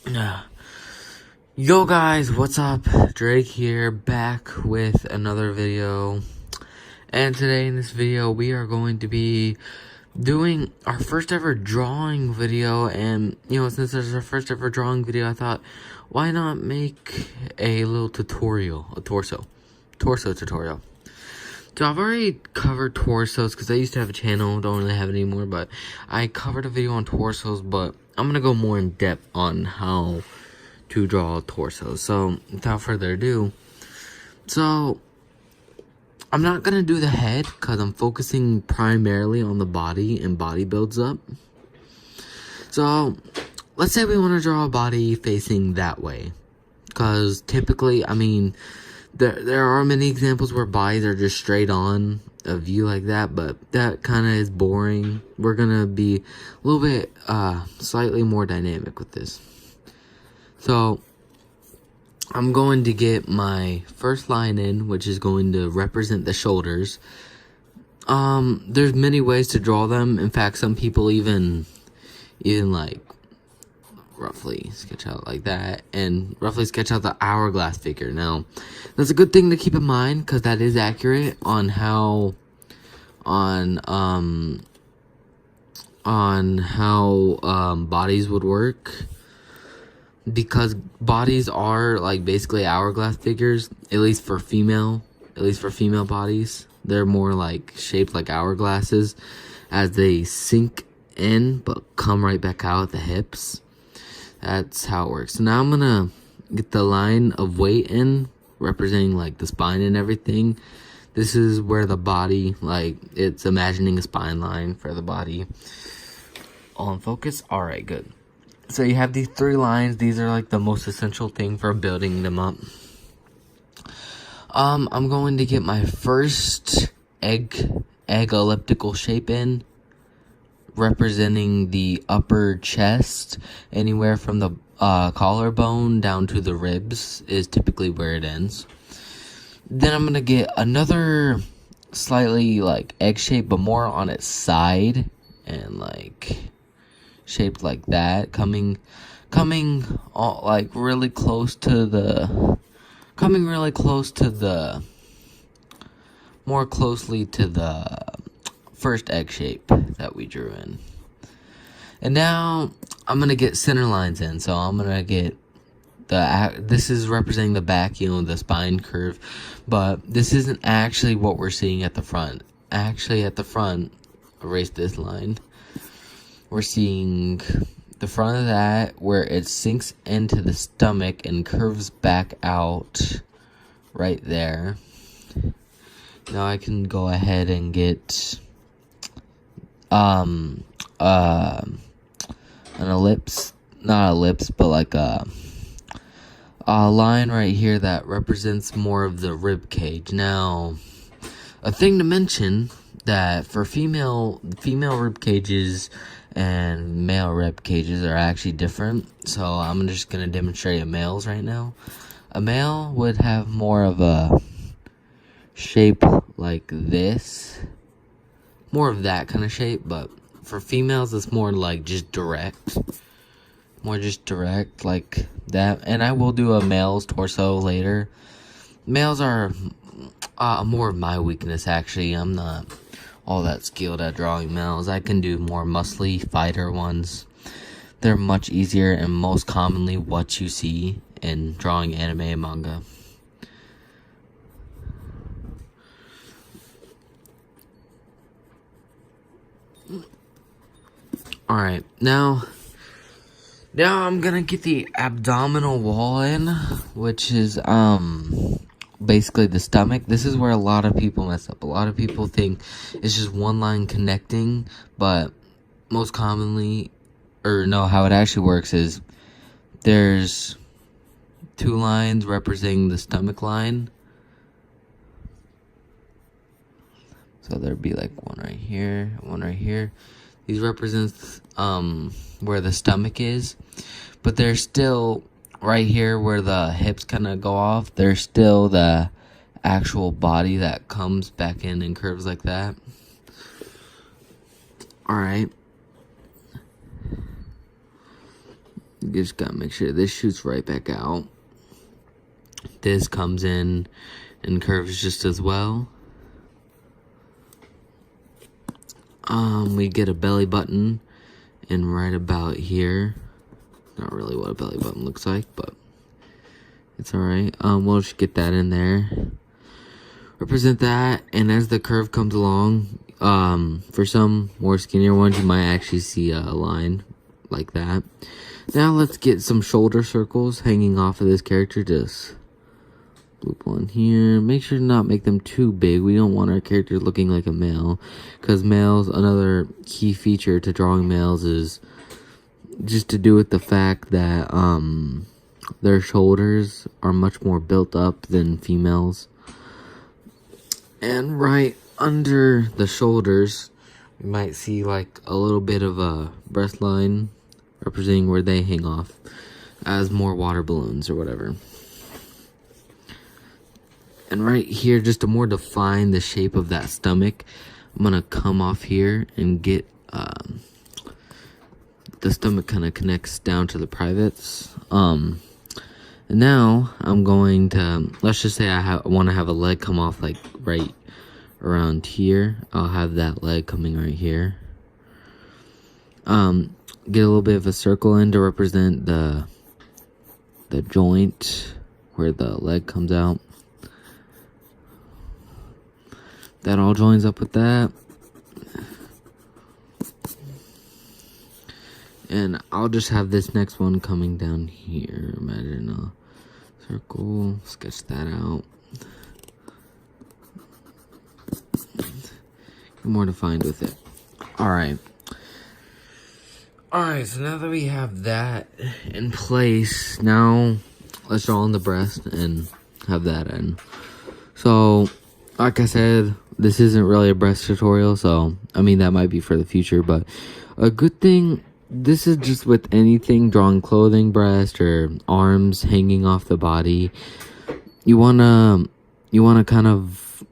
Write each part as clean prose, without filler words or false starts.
Yo guys, what's up? Drake here, back with another video. And today in this video, we are going to be doing our first ever drawing video. And, since this is our first ever drawing video, I thought, why not make a little tutorial, a torso tutorial. So I've already covered torsos, because I used to have a channel, don't really have it anymore, but I covered a video on torsos, but I'm going to go more in depth on how to draw torsos. So without further ado, so I'm not going to do the head, because I'm focusing primarily on the body, and body builds up. So let's say we want to draw a body facing that way, because typically, there are many examples where bodies are just straight on a view like that, but that kind of is boring. We're going to be a little bit, slightly more dynamic with this. So, I'm going to get my first line in, which is going to represent the shoulders. There's many ways to draw them. In fact, some people even like, roughly sketch out like that, and roughly sketch out the hourglass figure. Now, that's a good thing to keep in mind, because that is accurate on how bodies would work, because bodies are like basically hourglass figures, at least for female bodies. They're more like shaped like hourglasses as they sink in but come right back out at the hips. That's how it works. So now I'm gonna get the line of weight in, representing like the spine and everything. This is where the body, like, it's imagining a spine line for the body. All in focus? Alright, good. So you have these three lines. These are like the most essential thing for building them up. I'm going to get my first egg elliptical shape in, representing the upper chest. Anywhere from the collarbone down to the ribs is typically where it ends. Then I'm going to get another slightly like egg shape, but more on its side, and like shaped like that, coming like really close to the, more closely to the first egg shape that we drew in. And now I'm gonna get center lines in. So I'm gonna get this is representing the back, the spine curve, but this isn't actually what we're seeing at the front. Actually, at the front, erase this line, we're seeing the front of that where it sinks into the stomach and curves back out right there. Now I can go ahead and get an ellipse, not ellipse, but like a line right here that represents more of the rib cage. Now, a thing to mention, that for female rib cages and male rib cages are actually different. So I'm just gonna demonstrate a male's right now. A male would have more of a shape like this, more of that kind of shape, but for females it's more like just direct, like that. And I will do a male's torso later. Males are more of my weakness, actually. I'm not all that skilled at drawing males. I can do more muscly fighter ones. They're much easier and most commonly what you see in drawing anime and manga. Alright, now I'm gonna get the abdominal wall in, which is basically the stomach. This is where a lot of people mess up. A lot of people think it's just one line connecting, but most commonly, or no, how it actually works is there's two lines representing the stomach line. So there'd be like one right here, one right here. These represents where the stomach is, but there's still right here where the hips kind of go off. There's still the actual body that comes back in and curves like that. Alright. You just gotta make sure this shoots right back out. This comes in and curves just as well. We get a belly button in right about here. Not really what a belly button looks like, but it's alright. We'll just get that in there. Represent that, and as the curve comes along, for some more skinnier ones, you might actually see a line like that. Now let's get some shoulder circles hanging off of this character. Just loop one here. Make sure to not make them too big. We don't want our character looking like a male, because males, another key feature to drawing males is just to do with the fact that their shoulders are much more built up than females. And right under the shoulders, you might see like a little bit of a breast line representing where they hang off as more water balloons or whatever. And right here, just to more define the shape of that stomach, I'm gonna come off here and get the stomach kind of connects down to the privates. And now I'm going to, let's just say I want to have a leg come off like right around here. I'll have that leg coming right here. Get a little bit of a circle in to represent the joint where the leg comes out. That all joins up with that. And I'll just have this next one coming down here. Imagine a circle. Sketch that out. Get more defined with it. Alright. Alright, so now that we have that in place, now let's draw on the breast and have that in. So, like I said, this isn't really a breast tutorial, so, I mean, that might be for the future, but a good thing, this is just with anything, drawing clothing, breast, or arms hanging off the body. You wanna kind of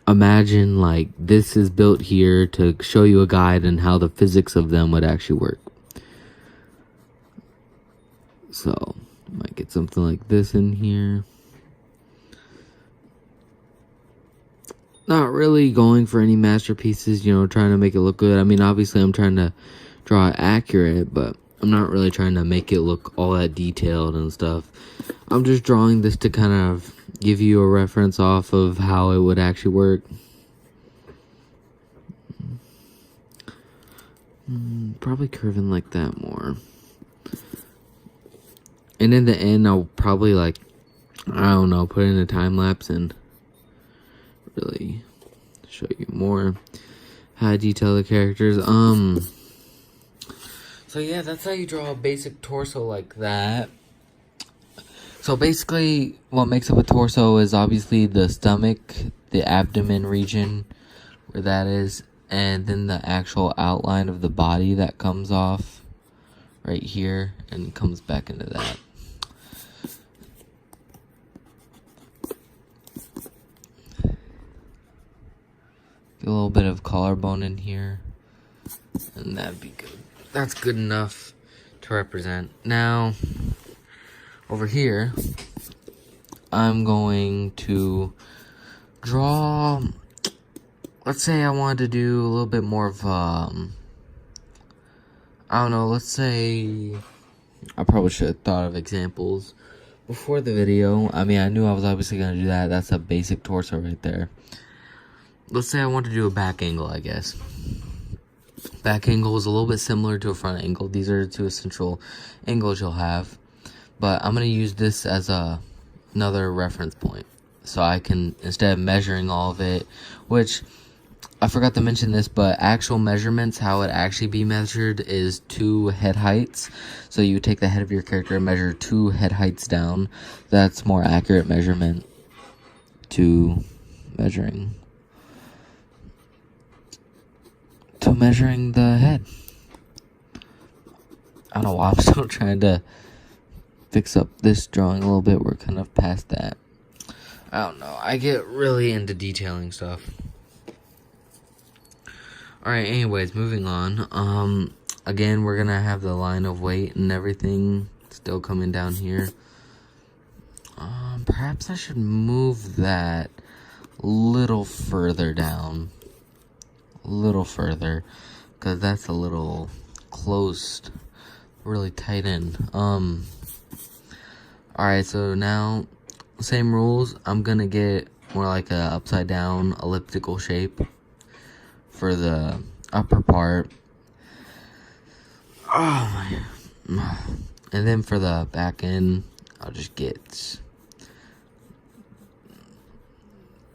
imagine, like, this is built here to show you a guide and how the physics of them would actually work. So, might get something like this in here. Not really going for any masterpieces, you know, trying to make it look good. I mean, obviously I'm trying to draw it accurate, but I'm not really trying to make it look all that detailed and stuff. I'm just drawing this to kind of give you a reference off of how it would actually work. Probably curving like that more. And in the end, I'll probably, like, I don't know, put in a time lapse and really show you more how to detail the characters. So yeah, that's how you draw a basic torso like that. So basically, what makes up a torso is obviously the stomach, the abdomen region, where that is, and then the actual outline of the body that comes off right here and comes back into that. Get a little bit of collarbone in here, and that'd be good. That's good enough to represent. Now, over here, I'm going to draw, let's say I wanted to do a little bit more of, I don't know, let's say, I probably should have thought of examples before the video. I mean, I knew I was obviously going to do that. That's a basic torso right there. Let's say I want to do a back angle, I guess. Back angle is a little bit similar to a front angle. These are the two essential angles you'll have. But I'm going to use this as another reference point. So I can, instead of measuring all of it, which, I forgot to mention this, but actual measurements, how it actually be measured is 2 head heights. So you take the head of your character and measure 2 head heights down. That's more accurate measurement to measuring the head. I don't know why I'm still trying to fix up this drawing a little bit. We're kind of past that. I don't know. I get really into detailing stuff. Alright, anyways, moving on. again, we're gonna have the line of weight and everything still coming down here. Perhaps I should move that a little further down. A little further, because that's a little closed, really tight in. Alright, so now, same rules. I'm gonna get more like a upside down elliptical shape for the upper part. Oh my. And then for the back end, I'll just get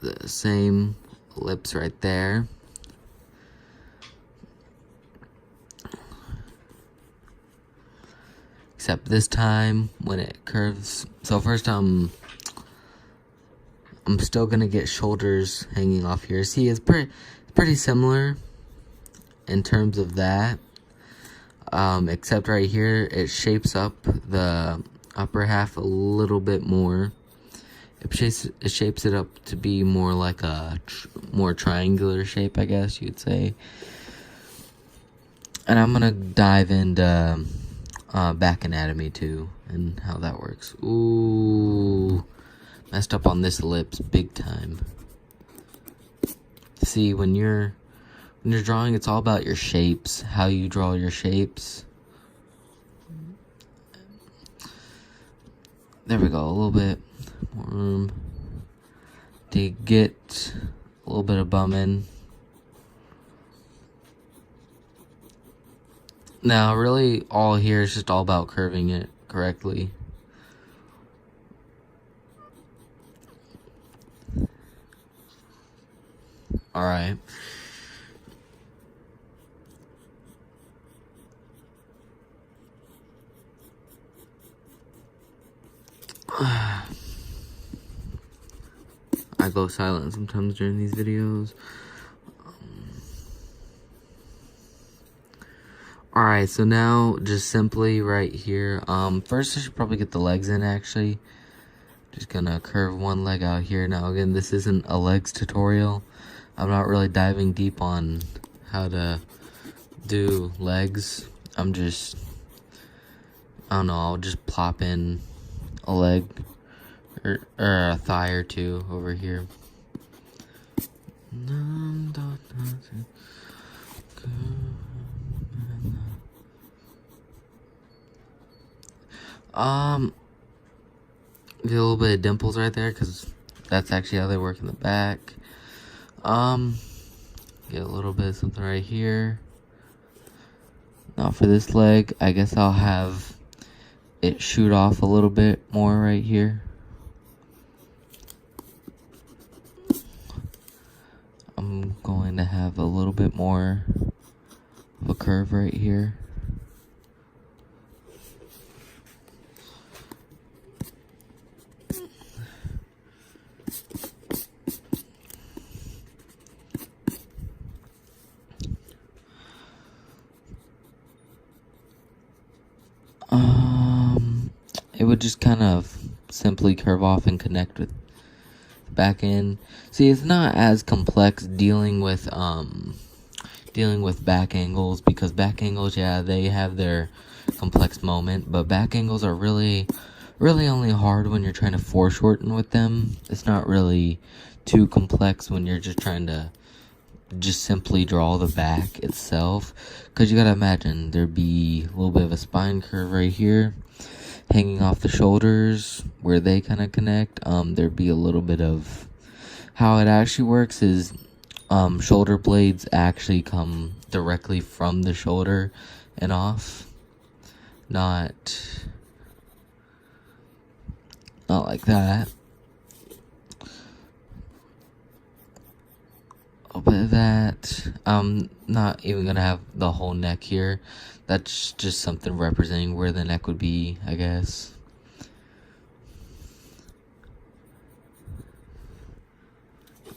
the same ellipse right there. Except this time when it curves. So first I'm still gonna get shoulders hanging off here. See, it's pretty similar in terms of that. Except right here it shapes up the upper half a little bit more. It shapes it up to be more like a more triangular shape, I guess you'd say. And I'm gonna dive into back anatomy too, and how that works. Ooh, messed up on this ellipse big time. See, when you're drawing, it's all about your shapes, how you draw your shapes. There we go, a little bit more room to get a little bit of bumming. Now, really, all here is just all about curving it correctly. Alright. I go silent sometimes during these videos. Alright, so now just simply right here. First I should probably get the legs in actually. Just gonna curve one leg out here. Now again, this isn't a legs tutorial. I'm not really diving deep on how to do legs. I don't know, I'll just plop in a leg or a thigh or two over here. Get a little bit of dimples right there, because that's actually how they work in the back. Get a little bit of something right here. Now for this leg, I guess I'll have it shoot off a little bit more right here. I'm going to have a little bit more of a curve right here. It would just kind of simply curve off and connect with the back end. See, it's not as complex dealing with back angles, because back angles, yeah, they have their complex moment, but back angles are really only hard when you're trying to foreshorten with them. It's not really too complex when you're just trying to just simply draw the back itself, because you gotta imagine there'd be a little bit of a spine curve right here hanging off the shoulders where they kind of connect. There'd be a little bit of how it actually works is shoulder blades actually come directly from the shoulder and off, not like that. But that, I'm not even gonna have the whole neck here. That's just something representing where the neck would be, I guess.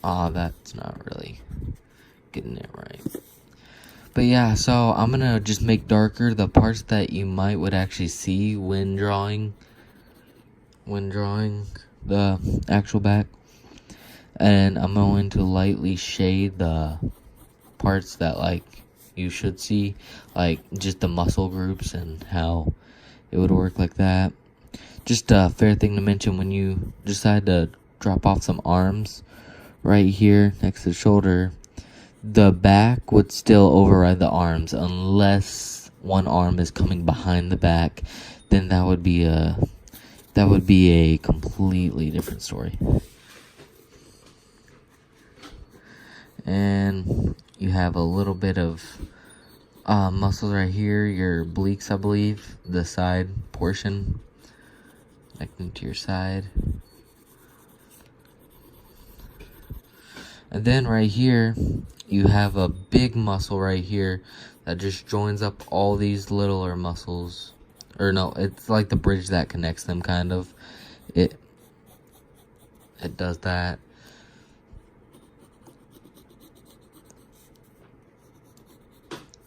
That's not really getting it right. But yeah, so I'm gonna just make darker the parts that you would actually see when drawing the actual back. And I'm going to lightly shade the parts that, like, you should see, like, just the muscle groups and how it would work like that. Just a fair thing to mention, when you decide to drop off some arms right here next to the shoulder, the back would still override the arms unless one arm is coming behind the back. Then that would be a completely different story. And you have a little bit of muscles right here, your obliques, I believe, the side portion connecting to your side. And then right here, you have a big muscle right here that just joins up all these littler muscles. Or no, it's like the bridge that connects them, kind of. It does that.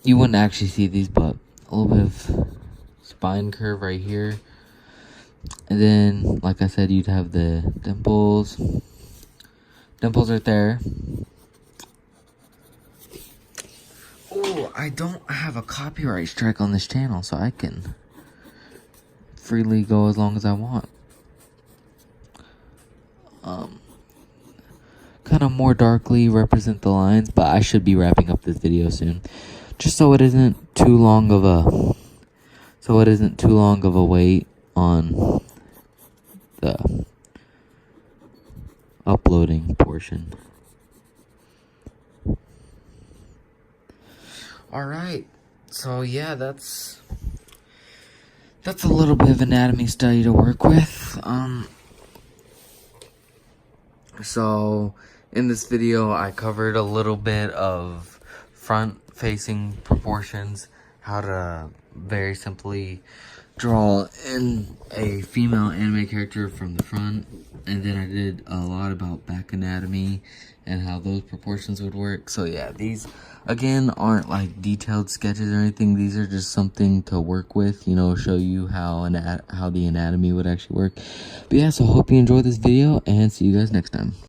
You wouldn't actually see these, but a little bit of spine curve right here. And then, like I said, you'd have the dimples. Dimples right there. Oh, I don't have a copyright strike on this channel, so I can freely go as long as I want. Kind of more darkly represent the lines, but I should be wrapping up this video soon, just so it isn't too long of a wait on the uploading portion. Alright, so yeah, that's a little bit of anatomy study to work with. So in this video, I covered a little bit of front-facing proportions, how to very simply draw in a female anime character from the front, and then I did a lot about back anatomy and how those proportions would work. So yeah, these again aren't like detailed sketches or anything. These are just something to work with, you know, show you how the anatomy would actually work. But yeah, so hope you enjoyed this video, and see you guys next time.